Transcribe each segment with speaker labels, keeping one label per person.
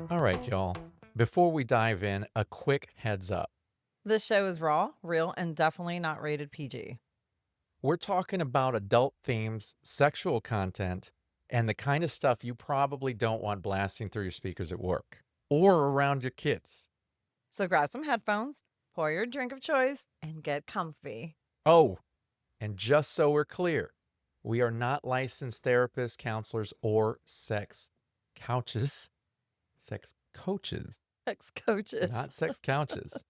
Speaker 1: All right, y'all. Before we dive in, a quick heads up.
Speaker 2: This show is raw, real, and definitely not rated PG.
Speaker 1: We're talking about adult themes, sexual content, and the kind of stuff you probably don't want blasting through your speakers at work or around your kids.
Speaker 2: So grab some headphones, pour your drink of choice, and get comfy.
Speaker 1: Oh, and just so we're clear, we are not licensed therapists, counselors, or sex coaches. Sex coaches,
Speaker 2: Sex coaches.
Speaker 1: not sex couches.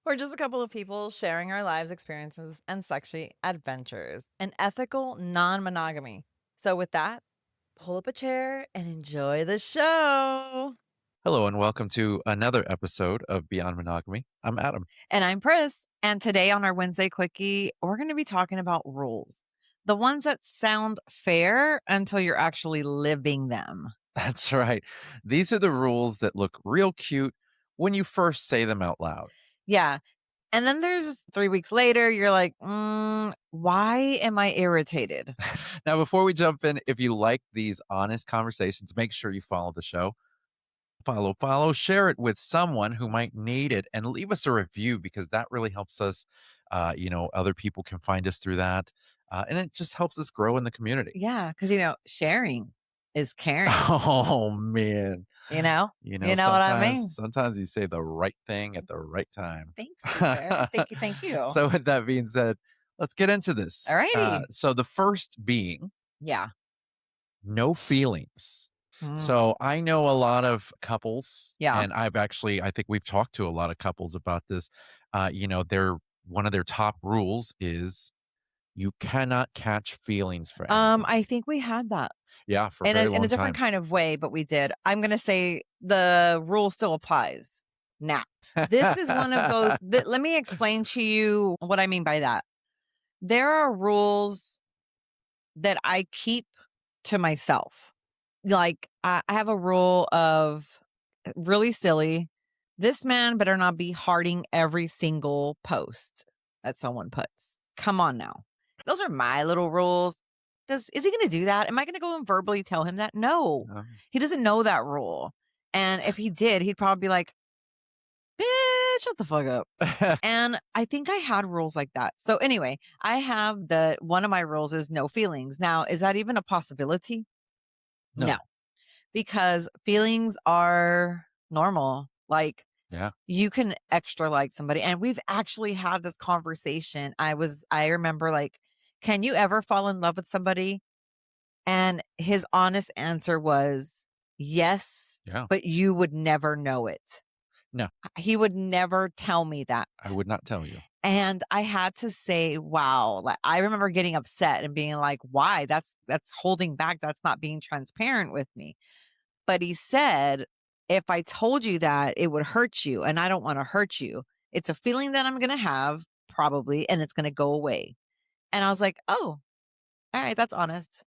Speaker 2: We're just a couple of people sharing our lives, experiences, and sexy adventures. An ethical non-monogamy. So with that, pull up a chair and enjoy the show.
Speaker 1: Hello, and welcome to another episode of Beyond Monogamy. I'm Adam.
Speaker 2: And I'm Pris. And today on our Wednesday Quickie, we're going to be talking about rules. The ones that sound fair until you're actually living them.
Speaker 1: That's right. These are the rules that look real cute when you first say them out loud.
Speaker 2: Yeah. And then there's 3 weeks later, you're like, why am I irritated?
Speaker 1: Now, before we jump in, if you like these honest conversations, make sure you follow the show. Follow, share it with someone who might need it, and leave us a review because that really helps us. Other people can find us through that. And it just helps us grow in the community.
Speaker 2: Yeah. Because, sharing is caring.
Speaker 1: Oh, man.
Speaker 2: You know what I mean?
Speaker 1: Sometimes you say the right thing at the right time.
Speaker 2: Thanks, Peter. Thank you.
Speaker 1: So with that being said, let's get into this.
Speaker 2: All righty.
Speaker 1: So the first being,
Speaker 2: Yeah.
Speaker 1: no feelings. So I know a lot of couples,
Speaker 2: Yeah.
Speaker 1: and I think we've talked to a lot of couples about this. One of their top rules is you cannot catch feelings for anyone.
Speaker 2: I think we had that.
Speaker 1: Yeah, for a very long time.
Speaker 2: In a different kind of way, but we did. I'm going to say the rule still applies. Now, this is one of those. Let me explain to you what I mean by that. There are rules that I keep to myself. Like, I have a rule of really silly. This man better not be hearting every single post that someone puts. Come on now. Those are my little rules. Is he going to do that? Am I going to go and verbally tell him that? No. He doesn't know that rule. And if he did, he'd probably be like, bitch, shut the fuck up. And I think I had rules like that. So anyway, I have one of my rules is no feelings. Now, is that even a possibility? No. Because feelings are normal. Like,
Speaker 1: yeah,
Speaker 2: you can extra like somebody. And we've actually had this conversation. I remember, like, can you ever fall in love with somebody? And his honest answer was yes, but you would never know it.
Speaker 1: No.
Speaker 2: He would never tell me that.
Speaker 1: I would not tell you.
Speaker 2: And I had to say, wow. Like, I remember getting upset and being like, why? That's holding back. That's not being transparent with me. But he said, if I told you that, it would hurt you. And I don't want to hurt you. It's a feeling that I'm going to have probably, and it's going to go away. And I was like, oh, all right, that's honest.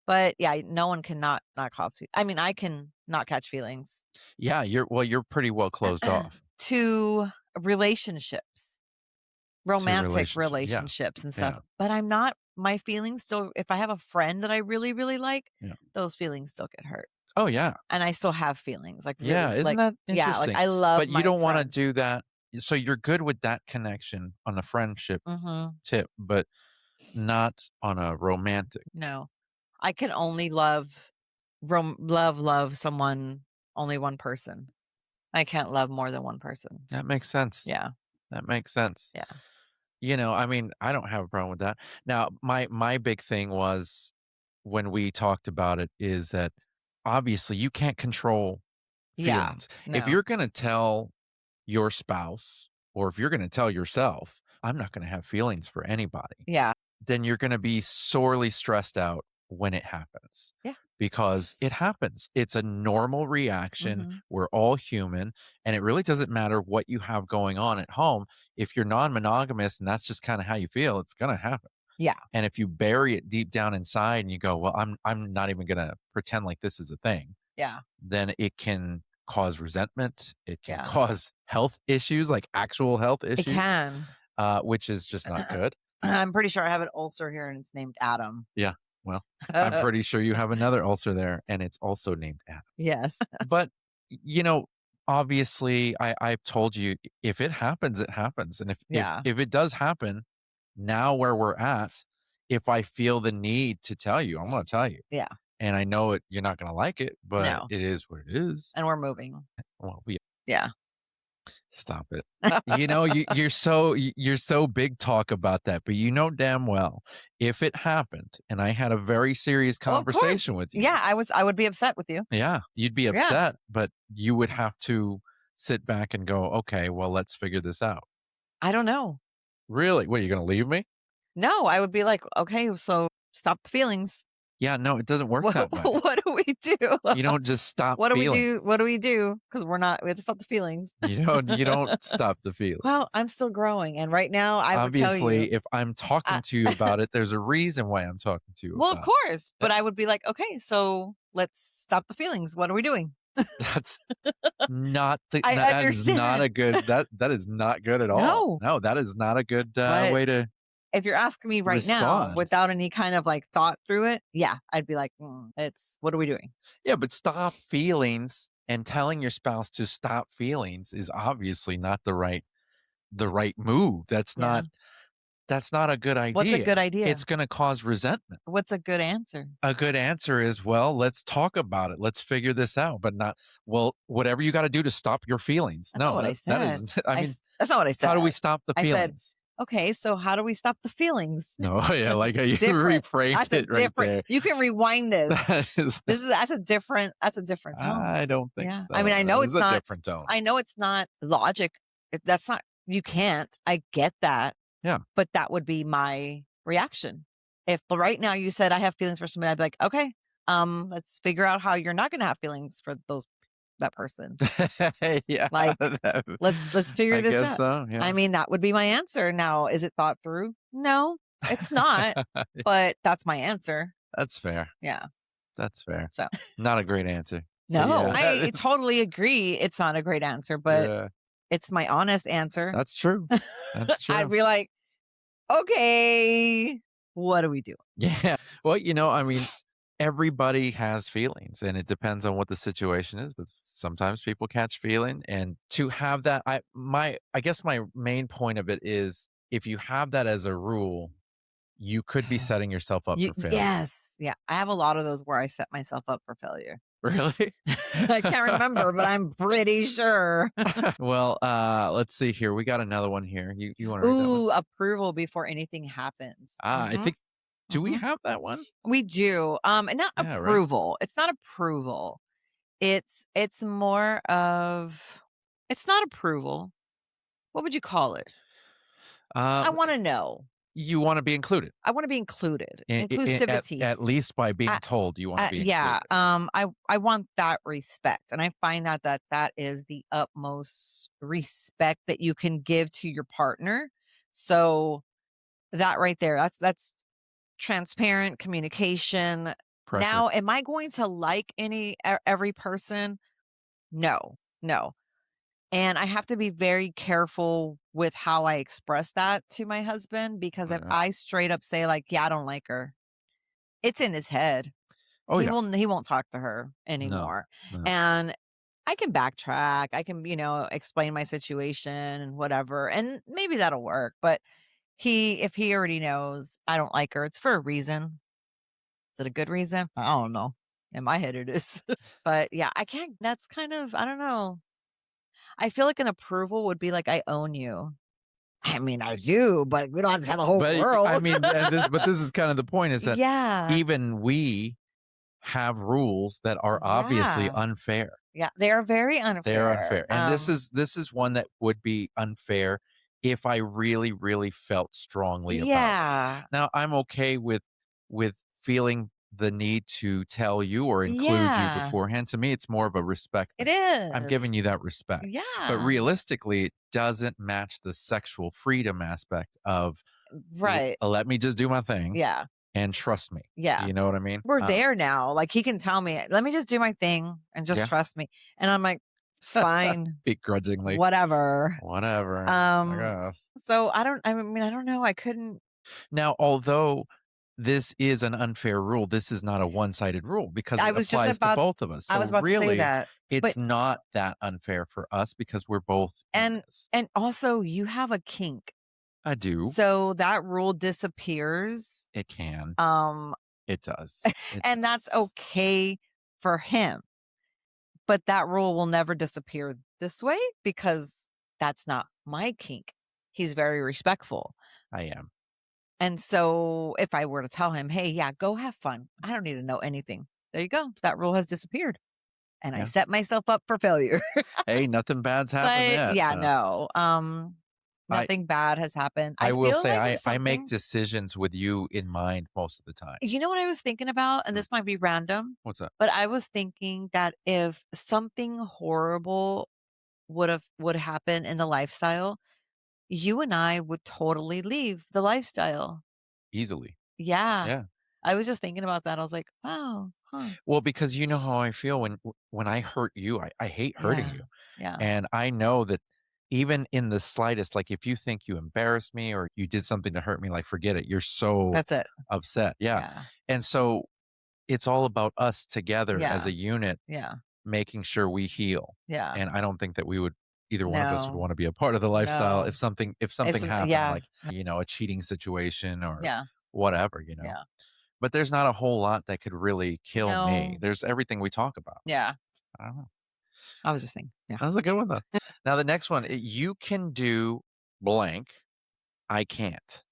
Speaker 2: But yeah, no one can not cause. I mean, I can not catch feelings.
Speaker 1: Yeah, you're pretty well closed off
Speaker 2: to relationships, romantic relationships and stuff. Yeah. But I'm not. My feelings still. If I have a friend that I really, really like, those feelings still get hurt.
Speaker 1: Oh yeah,
Speaker 2: and I still have feelings. Like, really,
Speaker 1: isn't that interesting?
Speaker 2: Yeah, like I love.
Speaker 1: But you don't want to do that. So you're good with that connection on a friendship tip, but not on a romantic.
Speaker 2: No, I can only love someone, only one person. I can't love more than one person.
Speaker 1: That makes sense.
Speaker 2: Yeah.
Speaker 1: That makes sense.
Speaker 2: Yeah.
Speaker 1: I mean, I don't have a problem with that. Now, my big thing was when we talked about it is that obviously you can't control feelings.
Speaker 2: No.
Speaker 1: If you're going to tell your spouse or if you're going to tell yourself, I'm not going to have feelings for anybody.
Speaker 2: Yeah.
Speaker 1: Then you're going to be sorely stressed out when it happens.
Speaker 2: Yeah.
Speaker 1: Because it happens. It's a normal reaction. We're all human. And it really doesn't matter what you have going on at home. If you're non-monogamous and that's just kind of how you feel, it's going to happen.
Speaker 2: Yeah.
Speaker 1: And if you bury it deep down inside and you go, well, I'm not even going to pretend like this is a thing.
Speaker 2: Yeah.
Speaker 1: Then it can cause resentment. It can cause health issues, like actual health issues.
Speaker 2: It can.
Speaker 1: Which is just not good.
Speaker 2: I'm pretty sure I have an ulcer here and it's named Adam.
Speaker 1: Yeah. Well, I'm pretty sure you have another ulcer there and it's also named Adam.
Speaker 2: Yes.
Speaker 1: But, you know, obviously, I've told you if it happens, it happens. And
Speaker 2: Yeah.
Speaker 1: if it does happen, now where we're at, if I feel the need to tell you, I'm going to tell you.
Speaker 2: Yeah.
Speaker 1: And I know you're not going to like it, but
Speaker 2: No.
Speaker 1: it is what it is.
Speaker 2: And we're moving.
Speaker 1: Well,
Speaker 2: Yeah.
Speaker 1: stop it. You know, you're so big talk about that, but you know damn well if it happened and I had a very serious
Speaker 2: Well, of course.
Speaker 1: conversation with you.
Speaker 2: Yeah, I would be upset with you.
Speaker 1: Yeah, you'd be
Speaker 2: Yeah.
Speaker 1: upset, but you would have to sit back and go, "Okay, well, let's figure this out."
Speaker 2: I don't know.
Speaker 1: Really? What, are you gonna leave me?
Speaker 2: No, I would be like, okay, so stop the feelings.
Speaker 1: Yeah, no, it doesn't work
Speaker 2: What,
Speaker 1: that way.
Speaker 2: what do we do?
Speaker 1: You don't just stop
Speaker 2: What do we
Speaker 1: feeling.
Speaker 2: do? What do we do? Because we have to stop the feelings.
Speaker 1: You don't stop the feeling.
Speaker 2: Well, I'm still growing. And right now I would tell
Speaker 1: Obviously,
Speaker 2: you.
Speaker 1: if I'm talking to you about it, there's a reason why I'm talking to you
Speaker 2: Well,
Speaker 1: about
Speaker 2: of course. But I would be like, okay, so let's stop the feelings. What are we doing?
Speaker 1: it. That's not the
Speaker 2: I
Speaker 1: that is not
Speaker 2: understand.
Speaker 1: a good that is not good at all.
Speaker 2: No.
Speaker 1: No, that is not a good
Speaker 2: But
Speaker 1: way to
Speaker 2: if you're asking me right now
Speaker 1: respond.
Speaker 2: without any kind of like thought through it, yeah, I'd be like, what are we doing?
Speaker 1: Yeah, but stop feelings and telling your spouse to stop feelings is obviously not the right move. That's
Speaker 2: Yeah.
Speaker 1: not a good idea.
Speaker 2: What's a good idea?
Speaker 1: It's going to cause resentment.
Speaker 2: What's a good answer?
Speaker 1: A good answer is, well, let's talk about it. Let's figure this out, but not, well, whatever you got to do to stop your feelings.
Speaker 2: That's not what I
Speaker 1: that
Speaker 2: said.
Speaker 1: is, I mean,
Speaker 2: that's not what I said.
Speaker 1: how do we stop the
Speaker 2: I said,
Speaker 1: feelings?
Speaker 2: okay, so how do we stop the feelings?
Speaker 1: No, yeah, like you
Speaker 2: Different.
Speaker 1: reframed
Speaker 2: That's a
Speaker 1: it right
Speaker 2: different.
Speaker 1: there.
Speaker 2: You can rewind this. That's a different tone.
Speaker 1: I don't think
Speaker 2: Yeah.
Speaker 1: so.
Speaker 2: I mean, I know
Speaker 1: It's
Speaker 2: it's
Speaker 1: a
Speaker 2: not.
Speaker 1: different tone.
Speaker 2: I know it's not logic. That's not. You can't. I get that.
Speaker 1: Yeah.
Speaker 2: But that would be my reaction. If right now you said I have feelings for somebody, I'd be like, okay, let's figure out how you're not going to have feelings for that person.
Speaker 1: Yeah.
Speaker 2: Like, let's figure
Speaker 1: I
Speaker 2: this
Speaker 1: guess
Speaker 2: out.
Speaker 1: so. Yeah.
Speaker 2: I mean, that would be my answer. Now, is it thought through? No, it's not. But that's my answer.
Speaker 1: That's fair.
Speaker 2: Yeah.
Speaker 1: That's fair.
Speaker 2: So
Speaker 1: Not a great answer.
Speaker 2: no,
Speaker 1: Yeah.
Speaker 2: I totally agree. It's not a great answer, but
Speaker 1: Yeah,
Speaker 2: it's my honest answer.
Speaker 1: that's true. That's true.
Speaker 2: I'd be like, okay, what do we do?
Speaker 1: Yeah. Well, I mean, everybody has feelings and it depends on what the situation is, but sometimes people catch feeling and to have that I guess my main point of it is if you have that as a rule, you could be setting yourself up for failure.
Speaker 2: Yes. Yeah. I have a lot of those where I set myself up for failure.
Speaker 1: Really?
Speaker 2: I can't remember, but I'm pretty sure.
Speaker 1: Well, let's see here. We got another one here. You want to read that one?
Speaker 2: Ooh, approval before anything happens.
Speaker 1: I think do we have that one?
Speaker 2: We do. And not
Speaker 1: Yeah, right.
Speaker 2: approval. It's not approval. It's more of it's not approval. What would you call it? I want to know.
Speaker 1: You want to be included.
Speaker 2: I want to be included.
Speaker 1: In-
Speaker 2: Inclusivity.
Speaker 1: at least by being told you want to be
Speaker 2: yeah.
Speaker 1: included.
Speaker 2: I want that respect. And I find that is the utmost respect that you can give to your partner. So that right there, that's transparent communication.
Speaker 1: Pressure.
Speaker 2: Now, am I going to like every person? No. And I have to be very careful with how I express that to my husband because if I straight up say like, yeah, I don't like her, it's in his head.
Speaker 1: Oh,
Speaker 2: He won't talk to her anymore.
Speaker 1: No.
Speaker 2: And I can backtrack. I can, explain my situation and whatever. And maybe that'll work. But if he already knows I don't like her, it's for a reason. Is it a good reason? I don't know. In my head it is. But yeah, that's kind of, I don't know. I feel like an approval would be like, I own you. I mean, I do, but we don't have to have the whole world.
Speaker 1: I mean, but this is kind of the point is that
Speaker 2: yeah.
Speaker 1: even we have rules that are obviously unfair.
Speaker 2: Yeah, they are very unfair.
Speaker 1: They're unfair. And this is one that would be unfair if I really, really felt strongly about it. Now, I'm okay with feeling the need to tell you or include you beforehand. To me, it's more of a respect thing.
Speaker 2: It is.
Speaker 1: I'm giving you that respect.
Speaker 2: Yeah.
Speaker 1: But realistically, it doesn't match the sexual freedom aspect of
Speaker 2: right.
Speaker 1: Let me just do my thing.
Speaker 2: Yeah.
Speaker 1: And trust me.
Speaker 2: Yeah.
Speaker 1: You know what I mean?
Speaker 2: We're there now. Like he can tell me, let me just do my thing and just trust me. And I'm like, fine.
Speaker 1: Begrudgingly.
Speaker 2: Whatever.
Speaker 1: I guess.
Speaker 2: So I don't know. I couldn't
Speaker 1: Now, although this is an unfair rule, this is not a one-sided rule because
Speaker 2: I
Speaker 1: it
Speaker 2: was just
Speaker 1: applies to
Speaker 2: about
Speaker 1: both of us.
Speaker 2: I
Speaker 1: So
Speaker 2: was about to say
Speaker 1: really,
Speaker 2: that.
Speaker 1: it's
Speaker 2: But
Speaker 1: not that unfair for us because we're both in
Speaker 2: and
Speaker 1: this.
Speaker 2: and also you have a kink.
Speaker 1: I do.
Speaker 2: So that rule disappears.
Speaker 1: It can.
Speaker 2: Um
Speaker 1: It does. It
Speaker 2: and that's
Speaker 1: does.
Speaker 2: okay for him. But that rule will never disappear this way because that's not my kink. He's very respectful.
Speaker 1: I am.
Speaker 2: And so if I were to tell him, "Hey, yeah, go have fun. I don't need to know anything." There you go. That rule has disappeared and I
Speaker 1: Yeah.
Speaker 2: set myself up for failure.
Speaker 1: Hey, nothing bad's happened
Speaker 2: But
Speaker 1: yet.
Speaker 2: yeah,
Speaker 1: So
Speaker 2: no.
Speaker 1: I
Speaker 2: Nothing bad has happened. I
Speaker 1: I will
Speaker 2: feel
Speaker 1: say
Speaker 2: like if
Speaker 1: I make
Speaker 2: something
Speaker 1: decisions with you in mind most of the time.
Speaker 2: you know what I was thinking about, and
Speaker 1: Mm,
Speaker 2: this might be random,
Speaker 1: what's that?
Speaker 2: but I was thinking that if something horrible would happen in the lifestyle, you and I would totally leave the lifestyle.
Speaker 1: Easily.
Speaker 2: Yeah.
Speaker 1: Yeah.
Speaker 2: I was just thinking about that. I was like, "Wow, huh."
Speaker 1: Well, because you know how I feel when I hurt you, I hate hurting
Speaker 2: Yeah.
Speaker 1: you.
Speaker 2: Yeah.
Speaker 1: And I know that even in the slightest, like if you think you embarrassed me or you did something to hurt me, like forget it. You're so
Speaker 2: That's it.
Speaker 1: upset. Yeah.
Speaker 2: Yeah.
Speaker 1: And so it's all about us together as
Speaker 2: Yeah.
Speaker 1: a unit
Speaker 2: Yeah.
Speaker 1: making sure we heal.
Speaker 2: Yeah.
Speaker 1: And I don't think that we would either one of us would
Speaker 2: No.
Speaker 1: want to be a part of the lifestyle
Speaker 2: No.
Speaker 1: if
Speaker 2: If
Speaker 1: something
Speaker 2: some
Speaker 1: happened
Speaker 2: yeah.
Speaker 1: like, a cheating situation or
Speaker 2: Yeah.
Speaker 1: whatever.
Speaker 2: Yeah.
Speaker 1: But there's not a whole lot that could really kill me.
Speaker 2: No.
Speaker 1: There's everything we talk about.
Speaker 2: Yeah.
Speaker 1: I don't know.
Speaker 2: I was just thinking. Yeah.
Speaker 1: That was a good one though. Now the next one, you can do blank. I can't.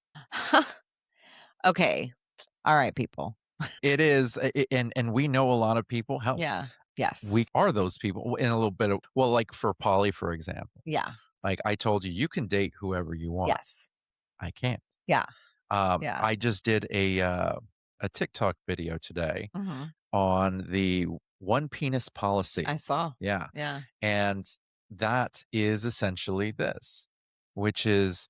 Speaker 2: Okay. All right, people.
Speaker 1: It is, and we know a lot of people. Hell,
Speaker 2: Yeah.
Speaker 1: we
Speaker 2: Yes.
Speaker 1: are those people in a little bit of well, like for Polly, for example.
Speaker 2: Yeah.
Speaker 1: Like I told you, you can date whoever you want.
Speaker 2: Yes.
Speaker 1: I can't.
Speaker 2: Yeah. Yeah.
Speaker 1: I just did a TikTok video today
Speaker 2: Mhm.
Speaker 1: on the one penis policy.
Speaker 2: I saw.
Speaker 1: Yeah.
Speaker 2: Yeah.
Speaker 1: And that is essentially this, which is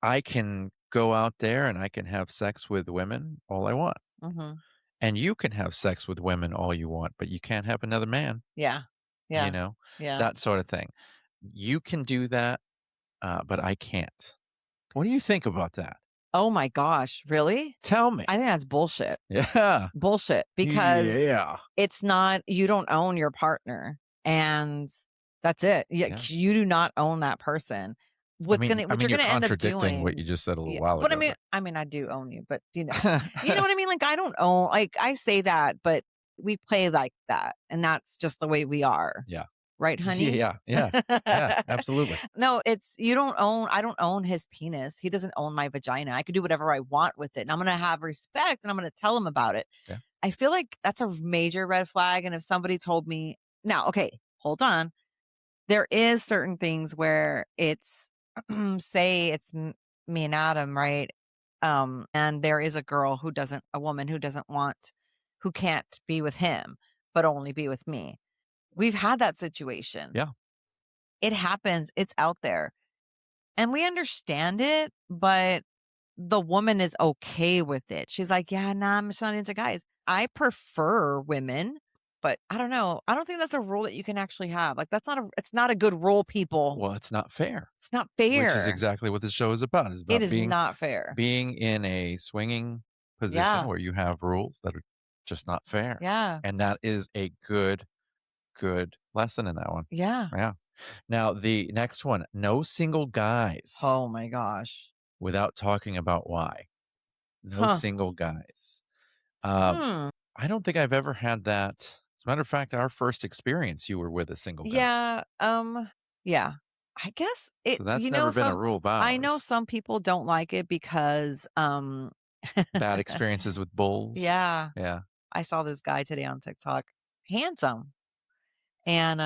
Speaker 1: I can go out there and I can have sex with women all I want.
Speaker 2: Mhm.
Speaker 1: And you can have sex with women all you want, but you can't have another man,
Speaker 2: Yeah.
Speaker 1: you
Speaker 2: Yeah.
Speaker 1: know,
Speaker 2: Yeah.
Speaker 1: that sort of thing. You can do that, but I can't. What do you think about that?
Speaker 2: Oh my gosh, really?
Speaker 1: Tell me.
Speaker 2: I think that's bullshit.
Speaker 1: Yeah.
Speaker 2: Bullshit because
Speaker 1: Yeah.
Speaker 2: it's not you don't own your partner and that's it.
Speaker 1: Yeah.
Speaker 2: You do not own that person.
Speaker 1: I
Speaker 2: What
Speaker 1: mean,
Speaker 2: you're
Speaker 1: you're
Speaker 2: gonna end up
Speaker 1: contradicting what
Speaker 2: doing
Speaker 1: you just said a little
Speaker 2: yeah,
Speaker 1: while
Speaker 2: but
Speaker 1: ago, but
Speaker 2: I mean, I do own you, but you know what I mean? Like I don't own like I say that, but we play like that, and that's just the way we are.
Speaker 1: yeah.
Speaker 2: Right, honey?
Speaker 1: Yeah. Yeah. Yeah. Absolutely.
Speaker 2: No, it's you don't own I don't own his penis. He doesn't own my vagina. I could do whatever I want with it, and I'm gonna have respect, and I'm gonna tell him about it.
Speaker 1: Yeah.
Speaker 2: I feel like that's a major red flag, and if somebody told me now, okay, hold on. There is certain things where it's say it's me and Adam, right? And there is a woman who doesn't want, who can't be with him, but only be with me. We've had that situation.
Speaker 1: Yeah.
Speaker 2: It happens. It's out there. And we understand it, but the woman is okay with it. She's like, "Yeah, nah, I'm just not into guys." I prefer women, but I don't know. I don't think that's a rule that you can actually have. Like it's not a good rule, people.
Speaker 1: Well, it's not fair,
Speaker 2: It's not
Speaker 1: which is
Speaker 2: fair.
Speaker 1: exactly what this show is about. It's
Speaker 2: It
Speaker 1: about
Speaker 2: is
Speaker 1: being
Speaker 2: not fair.
Speaker 1: being in a swinging position
Speaker 2: Yeah.
Speaker 1: where you have rules that are just not fair.
Speaker 2: Yeah.
Speaker 1: And that is a good lesson in that one.
Speaker 2: Yeah.
Speaker 1: Yeah. Now, the next one, no single guys
Speaker 2: Oh my gosh.
Speaker 1: without talking about why. No
Speaker 2: Huh.
Speaker 1: single guys. Um,
Speaker 2: Hmm.
Speaker 1: I don't think I've ever had that. As a matter of fact, our first experience, you were with a single guy.
Speaker 2: Yeah. Yeah. I guess
Speaker 1: So that's never been a rule of
Speaker 2: I know
Speaker 1: ours.
Speaker 2: some people don't like it because
Speaker 1: Bad experiences with bulls.
Speaker 2: yeah.
Speaker 1: Yeah.
Speaker 2: I saw this guy today on TikTok, handsome, and,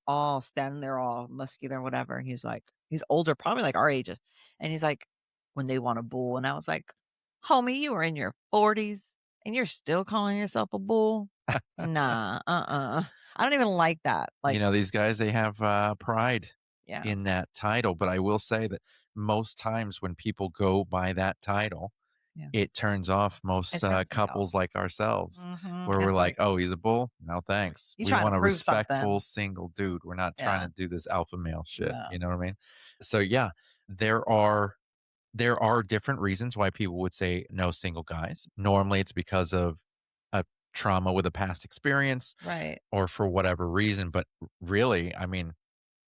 Speaker 2: all standing there all muscular, whatever. He's like he's older, probably like our age, and he's like, "When they want a bull," and I was like, "Homie, you are in your 40s and you're still calling yourself a bull? Nah, I don't even like that." Like,
Speaker 1: These guys, they have pride
Speaker 2: yeah,
Speaker 1: in that title. But I will say that most times when people go by that title,
Speaker 2: yeah,
Speaker 1: it turns off
Speaker 2: it
Speaker 1: most
Speaker 2: turns me off.
Speaker 1: couples like ourselves,
Speaker 2: Mhm,
Speaker 1: where we're
Speaker 2: it's
Speaker 1: like,
Speaker 2: like,
Speaker 1: "Oh, he's a bull? No, thanks.
Speaker 2: "You
Speaker 1: We
Speaker 2: trying to
Speaker 1: want a
Speaker 2: prove
Speaker 1: respectful
Speaker 2: something."
Speaker 1: single dude. We're not trying
Speaker 2: Yeah,
Speaker 1: to do this alpha male shit."
Speaker 2: no.
Speaker 1: You know what I mean? So yeah, there are there are different reasons why people would say no single guys. Normally, it's because of a trauma with a past experience
Speaker 2: Right.
Speaker 1: or for whatever reason. But really, I mean,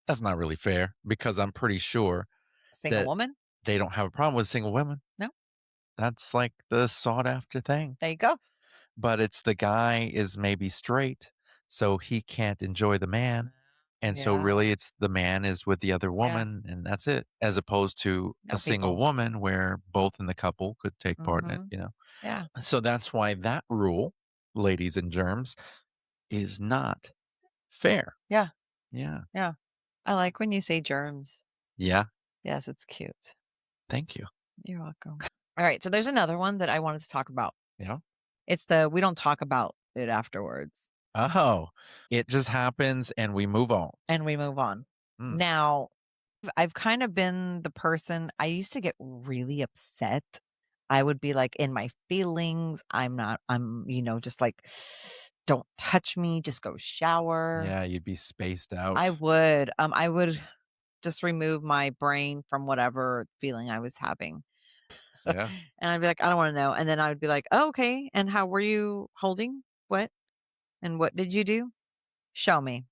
Speaker 1: that's not really fair because I'm pretty sure
Speaker 2: Single
Speaker 1: that
Speaker 2: woman?
Speaker 1: they don't have a problem with single women.
Speaker 2: No.
Speaker 1: That's like the sought after thing.
Speaker 2: There you go.
Speaker 1: But it's the guy is maybe straight, so he can't enjoy the man. And so
Speaker 2: Yeah.
Speaker 1: really it's the man is with the other
Speaker 2: Yeah.
Speaker 1: woman and that's it, as opposed to a
Speaker 2: No
Speaker 1: single
Speaker 2: people.
Speaker 1: woman where both in the couple could take part in it,
Speaker 2: Mhm.
Speaker 1: you know?
Speaker 2: Yeah.
Speaker 1: So that's why that rule, ladies and germs, is not fair.
Speaker 2: Yeah.
Speaker 1: Yeah.
Speaker 2: Yeah. I like when you say germs.
Speaker 1: Yeah.
Speaker 2: Yes, it's cute.
Speaker 1: Thank you.
Speaker 2: You're welcome. All right. So there's another one that I wanted to talk about.
Speaker 1: Yeah.
Speaker 2: It's the we don't talk about it afterwards
Speaker 1: Oh, it just happens and we move on.
Speaker 2: and we move on.
Speaker 1: Mm.
Speaker 2: Now, I've kind of been the person I used to get really upset. I would be like in my feelings. Just like, don't touch me, just go shower.
Speaker 1: Yeah, you'd be spaced
Speaker 2: I
Speaker 1: out.
Speaker 2: would. I would just remove my brain from whatever feeling I was having.
Speaker 1: Yeah.
Speaker 2: And I'd be like, I don't want to know. And then I would be like, oh, okay. And how were you holding? What? And what did you do? Show me.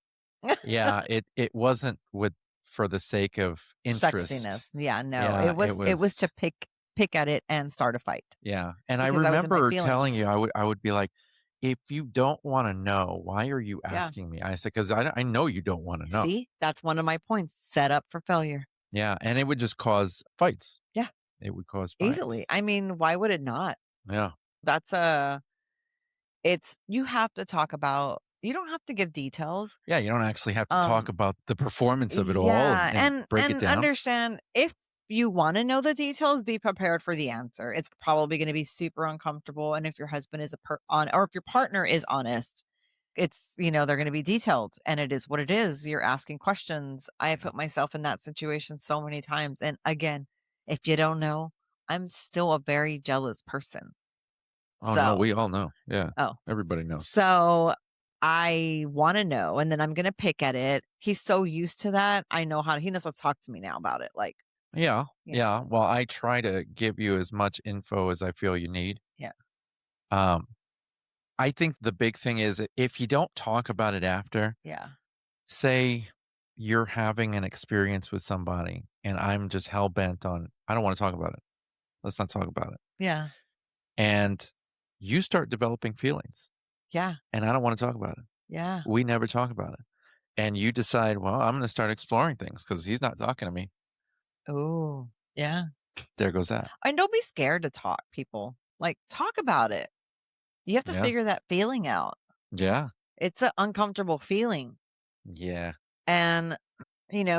Speaker 1: Yeah, it wasn't with for the sake of interest.
Speaker 2: Sexiness. Yeah, no.
Speaker 1: Yeah,
Speaker 2: It was to pick at it and start a fight
Speaker 1: yeah, and I
Speaker 2: because I was in my
Speaker 1: remember telling you,
Speaker 2: feelings.
Speaker 1: I would be like, "If you don't wanna know, why are you
Speaker 2: Yeah.
Speaker 1: asking me?" I said, "'Cause I know you don't wanna know."
Speaker 2: See? That's one of my points. Set up for failure.
Speaker 1: Yeah, and it would just cause fights.
Speaker 2: Yeah,
Speaker 1: It would cause
Speaker 2: easily.
Speaker 1: fights.
Speaker 2: I mean, why would it not?
Speaker 1: Yeah.
Speaker 2: That's a it's you have to talk about you don't have to give details.
Speaker 1: Yeah, you don't actually have to talk
Speaker 2: Um
Speaker 1: about the performance of it all
Speaker 2: Yeah,
Speaker 1: and break it
Speaker 2: and
Speaker 1: down.
Speaker 2: understand if you wanna know the details, be prepared for the answer. It's probably gonna be super uncomfortable, and if your husband is a per on or if your partner is honest, they're gonna be detailed, and it is what it is. You're asking questions. I have
Speaker 1: Yeah.
Speaker 2: put myself in that situation so many times, and again, if you don't know, I'm still a very jealous person.
Speaker 1: Oh, no,
Speaker 2: So
Speaker 1: we all know. Yeah,
Speaker 2: oh,
Speaker 1: everybody knows.
Speaker 2: so I wanna know, and then I'm gonna pick at it. He's so used to that. He knows how to talk to me now about it, like,
Speaker 1: Yeah,
Speaker 2: you
Speaker 1: yeah,
Speaker 2: know
Speaker 1: well, I try to give you as much info as I feel you need.
Speaker 2: yeah,
Speaker 1: Um, I think the big thing is if you don't talk about it after,
Speaker 2: yeah,
Speaker 1: say you're having an experience with somebody and I'm just hell bent on, I don't want to talk about it. Let's not talk about it.
Speaker 2: yeah,
Speaker 1: And you start developing feelings
Speaker 2: yeah,
Speaker 1: and I don't want to talk about it.
Speaker 2: yeah.
Speaker 1: We never talk about it. And you decide, well, I'm going to start exploring things because he's not talking to me.
Speaker 2: Oh, yeah.
Speaker 1: There goes that.
Speaker 2: And don't be scared to talk, people. Like, talk about it. You have to
Speaker 1: Yeah.
Speaker 2: figure that feeling out.
Speaker 1: Yeah.
Speaker 2: It's an uncomfortable feeling.
Speaker 1: Yeah.
Speaker 2: And,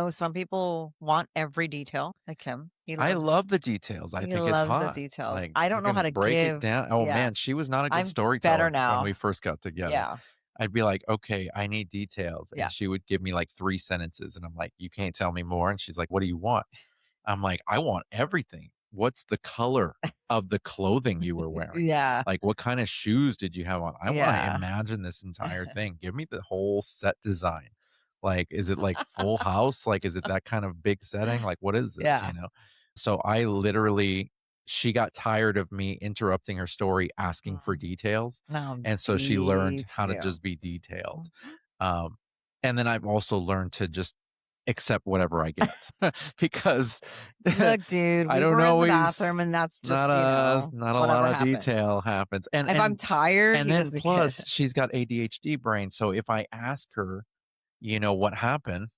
Speaker 2: some people want every detail, like him.
Speaker 1: I love the details. I
Speaker 2: He
Speaker 1: think it's
Speaker 2: loves the
Speaker 1: hot.
Speaker 2: details.
Speaker 1: Like,
Speaker 2: I
Speaker 1: we're
Speaker 2: don't know how
Speaker 1: gonna
Speaker 2: to
Speaker 1: break it
Speaker 2: give.
Speaker 1: down. Oh,
Speaker 2: Yeah.
Speaker 1: man, she was not a good
Speaker 2: I'm better
Speaker 1: storyteller when
Speaker 2: now.
Speaker 1: we first got together.
Speaker 2: Yeah.
Speaker 1: I'd be like, "Okay, I need details,"
Speaker 2: Yeah.
Speaker 1: and she would give me, like, 3 sentences, and I'm like, "You can't tell me more," and she's like, "What do you want?" I'm like, "I want everything. What's the color of the clothing you were wearing?
Speaker 2: Yeah.
Speaker 1: Like, what kinda shoes did you have on? I wanna
Speaker 2: Yeah.
Speaker 1: imagine this entire thing. Give me the whole set design. Like, is it like Full House? Like, is it that kind of big setting? Like, what is this?"
Speaker 2: Yeah.
Speaker 1: So I literally she got tired of me interrupting her story asking for
Speaker 2: Mm.
Speaker 1: details,
Speaker 2: No,
Speaker 1: and so she learned how to
Speaker 2: detail.
Speaker 1: just be detailed.
Speaker 2: Mhm.
Speaker 1: Um, and then I've also learned to just accept whatever I get because
Speaker 2: Look, dude,
Speaker 1: I
Speaker 2: we
Speaker 1: don't
Speaker 2: were in the
Speaker 1: always
Speaker 2: bathroom and that's
Speaker 1: not
Speaker 2: just,
Speaker 1: not a lot
Speaker 2: whatever
Speaker 1: of
Speaker 2: happened.
Speaker 1: detail happens.
Speaker 2: If I'm tired,
Speaker 1: And
Speaker 2: he
Speaker 1: then
Speaker 2: doesn't get
Speaker 1: plus
Speaker 2: it.
Speaker 1: she's got ADHD brain, so if I ask her, what happened,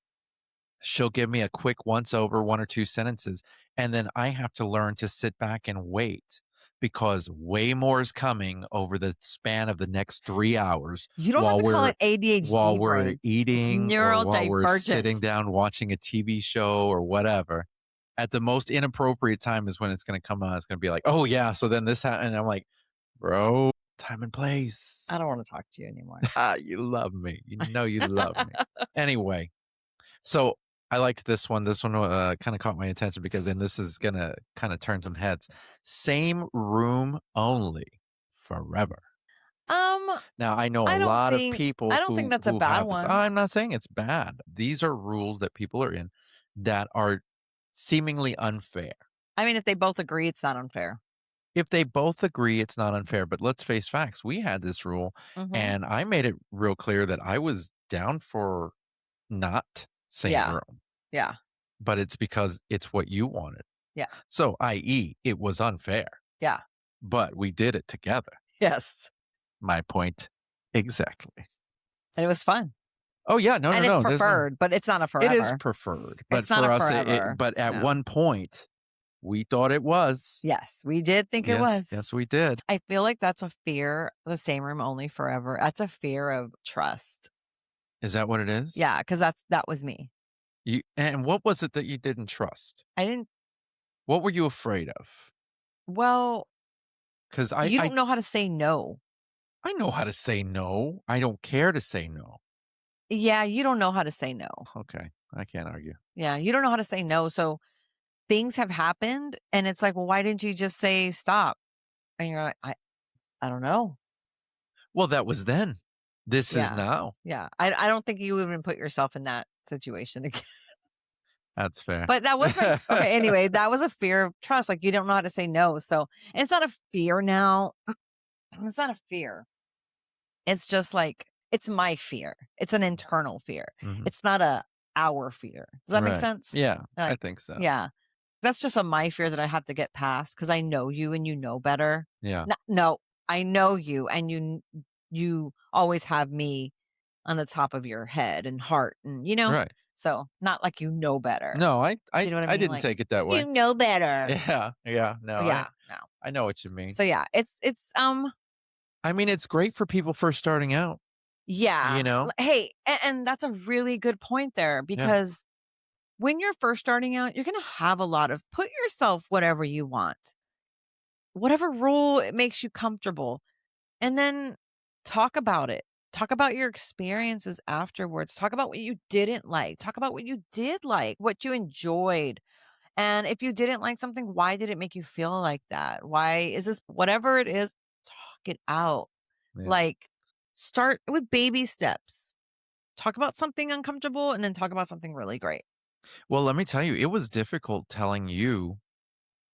Speaker 1: she'll give me a quick once over, 1 or 2 sentences, and then I have to learn to sit back and wait because way more is coming over the span of the next 3 hours
Speaker 2: You don't have
Speaker 1: while
Speaker 2: to call
Speaker 1: we're
Speaker 2: it ADHD
Speaker 1: while we're
Speaker 2: brain. It's
Speaker 1: eating or while we're sitting
Speaker 2: neurodivergent.
Speaker 1: down watching a TV show or whatever. At the most inappropriate time is when it's gonna come on. It's gonna be like, "Oh, yeah, so then this happened." And I'm like, "Bro, time and
Speaker 2: I
Speaker 1: place."
Speaker 2: don't wanna talk to you anymore.
Speaker 1: Ah, you love me. You know you love me. Anyway, so I liked this one. This one kind of caught my attention because then this is gonna kind of turn some heads. Same room only forever.
Speaker 2: Um,
Speaker 1: Now I know a
Speaker 2: I don't
Speaker 1: lot of
Speaker 2: think I
Speaker 1: people
Speaker 2: don't think that's a
Speaker 1: who
Speaker 2: bad
Speaker 1: have this.
Speaker 2: one.
Speaker 1: I'm not saying it's bad. These are rules that people are in that are seemingly unfair.
Speaker 2: I mean, if they both agree, it's not unfair.
Speaker 1: If they both agree, it's not unfair, but let's face facts. We had this rule,
Speaker 2: Mhm.
Speaker 1: and I made it real clear that I was down for not same
Speaker 2: Yeah.
Speaker 1: room,
Speaker 2: Yeah.
Speaker 1: but it's because it's what you wanted.
Speaker 2: Yeah.
Speaker 1: So, i.e., it was unfair,
Speaker 2: Yeah.
Speaker 1: but we did it together.
Speaker 2: Yes.
Speaker 1: My point exactly.
Speaker 2: And it was fun.
Speaker 1: Oh, yeah. No, no,
Speaker 2: And it's
Speaker 1: no. There's no.
Speaker 2: preferred, but it's not a
Speaker 1: It is
Speaker 2: forever.
Speaker 1: preferred, but
Speaker 2: It's not
Speaker 1: for
Speaker 2: a
Speaker 1: us,
Speaker 2: forever.
Speaker 1: but at
Speaker 2: No.
Speaker 1: one point, we thought it was.
Speaker 2: Yes, we did think it
Speaker 1: Yes,
Speaker 2: was.
Speaker 1: yes, we did.
Speaker 2: I feel like that's a fear, the same room only forever. That's a fear of trust.
Speaker 1: Is that what it is?
Speaker 2: Yeah, because that was me.
Speaker 1: And what was it that you didn't trust?
Speaker 2: I didn't
Speaker 1: What were you afraid of?
Speaker 2: well,
Speaker 1: Because
Speaker 2: you don't know how to say no.
Speaker 1: I know how to say no. I don't care to say no.
Speaker 2: Yeah, you don't know how to say no.
Speaker 1: Okay, I can't argue.
Speaker 2: Yeah, you don't know how to say no, so things have happened, and it's like, "Well, why didn't you just say stop?" And you're like, I don't know."
Speaker 1: Well, that was then. This is
Speaker 2: Yeah.
Speaker 1: now.
Speaker 2: Yeah. I don't think you even put yourself in that situation again.
Speaker 1: That's fair.
Speaker 2: But that was my okay, anyway, that was a fear of trust, like, you don't know how to say no, so and it's not a fear now. It's not a fear. It's just like it's my fear. It's an internal fear.
Speaker 1: Mhm.
Speaker 2: It's not a our fear. Does that make
Speaker 1: Right.
Speaker 2: sense?
Speaker 1: Yeah, I
Speaker 2: Like,
Speaker 1: think so.
Speaker 2: yeah. That's just a my fear that I have to get past because I know you and you know better.
Speaker 1: Yeah.
Speaker 2: No, I know you and you always have me on the top of your head and heart and
Speaker 1: Right.
Speaker 2: so not like you know better.
Speaker 1: No,
Speaker 2: Do you know what I
Speaker 1: I
Speaker 2: mean?
Speaker 1: didn't
Speaker 2: Like,
Speaker 1: take it that way.
Speaker 2: you know better.
Speaker 1: Yeah, yeah. No,
Speaker 2: Yeah, no.
Speaker 1: I know what you mean.
Speaker 2: So yeah, it's
Speaker 1: I mean, it's great for people first starting out,
Speaker 2: yeah.
Speaker 1: you know?
Speaker 2: Hey, and that's a really good point there
Speaker 1: Yeah.
Speaker 2: because when you're first starting out, you're going to have a lot of put yourself whatever you want. Whatever rule it makes you comfortable. And then talk about it. Talk about your experiences afterwards. Talk about what you didn't like. Talk about what you did like, what you enjoyed. And if you didn't like something, why did it make you feel like that? Why is this whatever it is, talk it out.
Speaker 1: Yeah.
Speaker 2: Like start with baby steps. Talk about something uncomfortable and then talk about something really great.
Speaker 1: Well, let me tell you, it was difficult telling you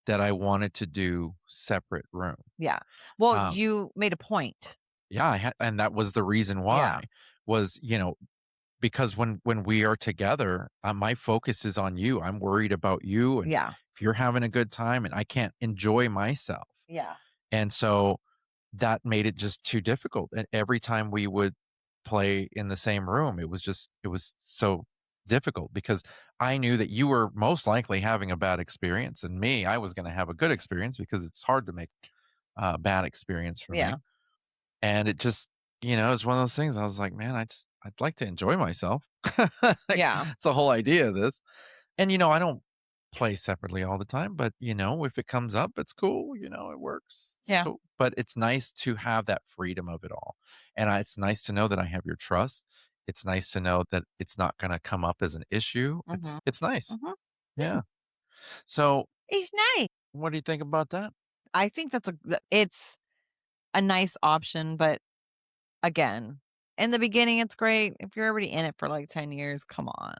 Speaker 1: that I wanted to do separate room.
Speaker 2: Yeah. Well,
Speaker 1: Um,
Speaker 2: you made a point.
Speaker 1: yeah, I had, and that was the reason
Speaker 2: Yeah.
Speaker 1: why was, because when we are together, my focus is on you. I'm worried about you, and
Speaker 2: Yeah.
Speaker 1: if you're having a good time, and I can't enjoy myself,
Speaker 2: Yeah.
Speaker 1: and so that made it just too difficult. And every time we would play in the same room, it was so difficult because I knew that you were most likely having a bad experience, and me, I was going to have a good experience because it's hard to make a bad experience for
Speaker 2: Yeah.
Speaker 1: me. And it just, it was one of those things. I was like, man, I'd like to enjoy myself. Like,
Speaker 2: Yeah.
Speaker 1: it's the whole idea of this. And, I don't play separately all the time, but, if it comes up, it's cool. It works. It's
Speaker 2: Yeah.
Speaker 1: cool. But it's nice to have that freedom of it all. And it's nice to know that I have your trust. It's nice to know that it's not going to come up as an issue.
Speaker 2: Mhm.
Speaker 1: It's nice.
Speaker 2: Mhm. Yeah.
Speaker 1: Yeah. So
Speaker 2: It's nice.
Speaker 1: what do you think about that?
Speaker 2: I think it's a nice option, but again, in the beginning, it's great. If you're already in it for like 10 years, come on.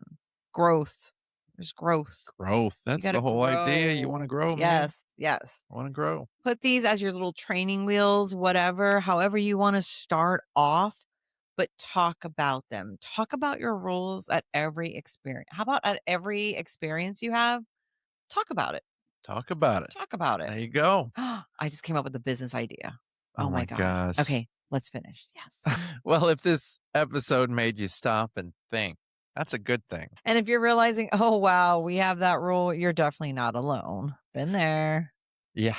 Speaker 2: Growth. There's growth.
Speaker 1: Growth.
Speaker 2: You
Speaker 1: That's
Speaker 2: got to
Speaker 1: the whole idea. You want to
Speaker 2: grow.
Speaker 1: grow, man.
Speaker 2: Yes. Yes.
Speaker 1: I want to grow.
Speaker 2: Put these as your little training wheels, whatever, however you want to start off, but talk about them. Talk about your rules at every experience. How about at every experience you have? Talk about it.
Speaker 1: Talk about it.
Speaker 2: Talk about it.
Speaker 1: There you go.
Speaker 2: I just came up with a business idea. Oh
Speaker 1: Oh
Speaker 2: my
Speaker 1: my
Speaker 2: God.
Speaker 1: gosh.
Speaker 2: Okay, let's finish. Yes.
Speaker 1: Well, if this episode made you stop and think, that's a good thing.
Speaker 2: And if you're realizing, oh, wow, we have that rule, you're definitely not alone. Been there.
Speaker 1: Yeah.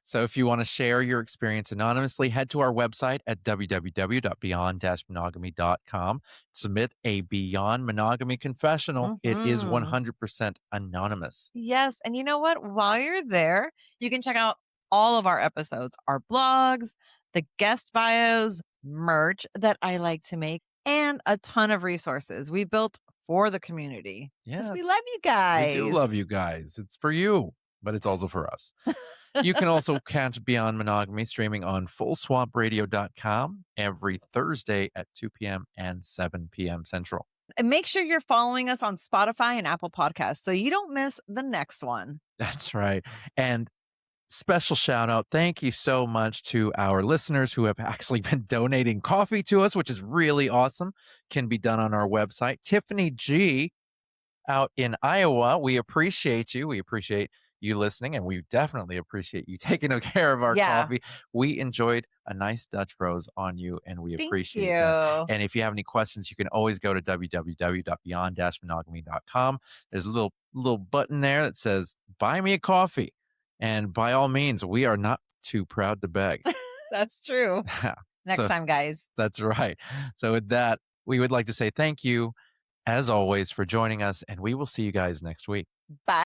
Speaker 1: So if you want to share your experience anonymously, head to our website at www.beyond-monogamy.com. Submit a Beyond Monogamy confessional. It is
Speaker 2: Mhm.
Speaker 1: 100% anonymous.
Speaker 2: Yes. And you know what? While you're there, you can check out all of our episodes, our blogs, the guest bios, merch that I like to make, and a ton of resources we built for the community. Because
Speaker 1: Yeah,
Speaker 2: we love you guys.
Speaker 1: we do love you guys. It's for you, but it's also for us. You can also catch Beyond Monogamy streaming on fullswapradio.com every Thursday at 2 p.m. and 7 p.m. Central.
Speaker 2: And make sure you're following us on Spotify and Apple Podcasts so you don't miss the next one.
Speaker 1: That's right. And special shout out. Thank you so much to our listeners who have actually been donating coffee to us, which is really awesome. Can be done on our website. Tiffany G out in Iowa, we appreciate you. We appreciate you listening, and we definitely appreciate you taking care of our
Speaker 2: Yeah.
Speaker 1: coffee. We enjoyed a nice Dutch Bros on you, and we
Speaker 2: Thank
Speaker 1: appreciate that.
Speaker 2: you.
Speaker 1: And if you have any questions, you can always go to www.beyond-monogamy.com. There's a little button there that says "Buy me a coffee," and by all means, we are not too proud to beg.
Speaker 2: That's true. Next
Speaker 1: So
Speaker 2: time, guys.
Speaker 1: that's right. So with that, we would like to say thank you as always for joining us, and we will see you guys next week.
Speaker 2: Bye.